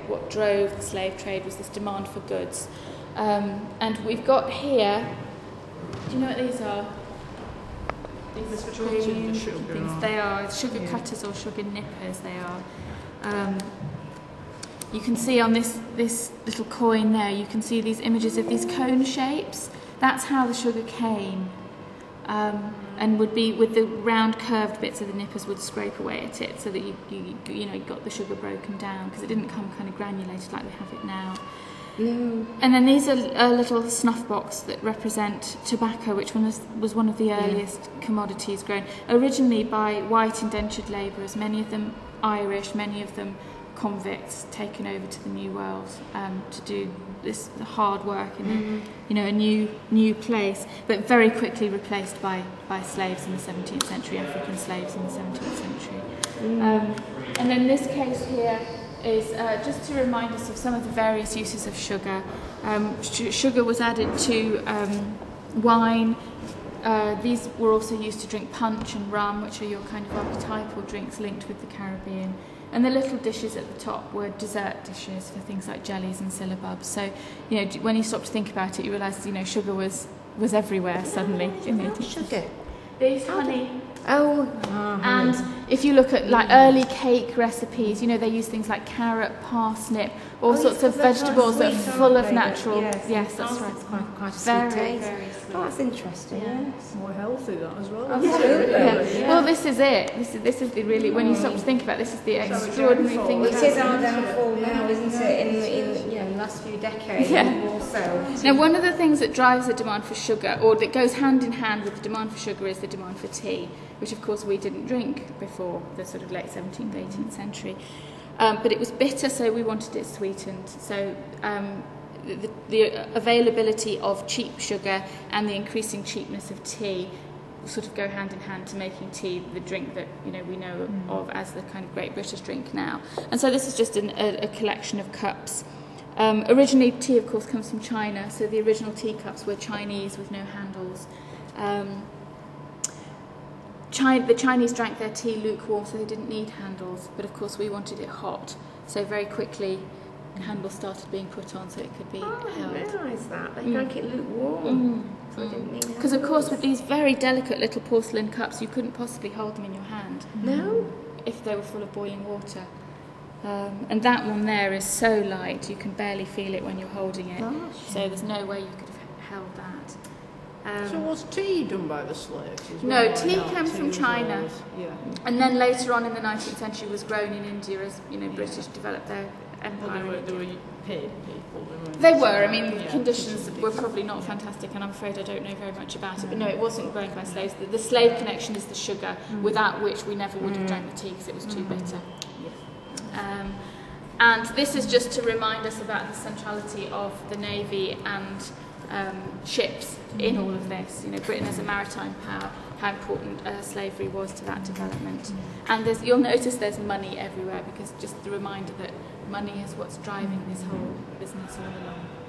What drove the slave trade was this demand for goods. And we've got here, do you know what these are? These are cutting the sugar things. They are sugar cutters or sugar nippers, they are. You can see on this little coin there, you can see these images of these cone shapes. That's how the sugar came. And would be with the round curved bits of the nippers would scrape away at it, so that you got the sugar broken down, because it didn't come kind of granulated like we have it now. No. And then these are a little snuff box that represent tobacco, which was one of the earliest commodities grown, originally by white indentured labourers, many of them Irish, many of them convicts taken over to the New World to do this hard work in a new place, but very quickly replaced by slaves in the 17th century, African slaves in the 17th century. And then this case here is just to remind us of some of the various uses of sugar. Sugar was added to wine. These were also used to drink punch and rum, which are your kind of archetypal drinks linked with the Caribbean. And the little dishes at the top were dessert dishes for things like jellies and syllabubs. So, when you stop to think about it, you realise, sugar was everywhere suddenly. Sugar. These honey. Oh. And if you look at like early cake recipes, they use things like carrot, parsnip, all sorts of vegetables that are full of natural. Yes, that's right. Quite a sweet taste. Very sweet. Oh, that's interesting. Yes. More healthy that as well. Absolutely. Yeah. Well, this is it. This is the really, when you stop to think about it, this is the extraordinary thing. It is our downfall now, isn't it? In the last few decades, more so. Now, one of the things that drives the demand for sugar, or that goes hand in hand with the demand for sugar, is the demand for tea, which of course we didn't drink before the sort of late 17th, 18th century. But it was bitter, so we wanted it sweetened. So the availability of cheap sugar and the increasing cheapness of tea sort of go hand in hand to making tea the drink that we know of as the kind of great British drink now. And so this is just a collection of cups. Originally, tea, of course, comes from China, so the original teacups were Chinese with no handles. The Chinese drank their tea lukewarm, so they didn't need handles, but of course we wanted it hot, so very quickly handles started being put on so it could be held. I didn't realise that. They drank it lukewarm. So I didn't need handles. Because of course with these very delicate little porcelain cups, you couldn't possibly hold them in your hand. No? If they were full of boiling water. And that one there is so light, you can barely feel it when you're holding it. Gosh. So there's no way you could have held that. So was tea done by the slaves as No, well? tea came from China. And then later on in the 19th century was grown in India as British developed their empire. Well, they were paid people. They were. I mean, conditions were probably not fantastic, and I'm afraid I don't know very much about it. But no, it wasn't grown by slaves. The slave connection is the sugar, without which we never would have drank the tea because it was too bitter. And this is just to remind us about the centrality of the navy and ships in all of this. Britain as a maritime power, how important slavery was to that development. And you'll notice there's money everywhere, because just the reminder that money is what's driving this whole business all along.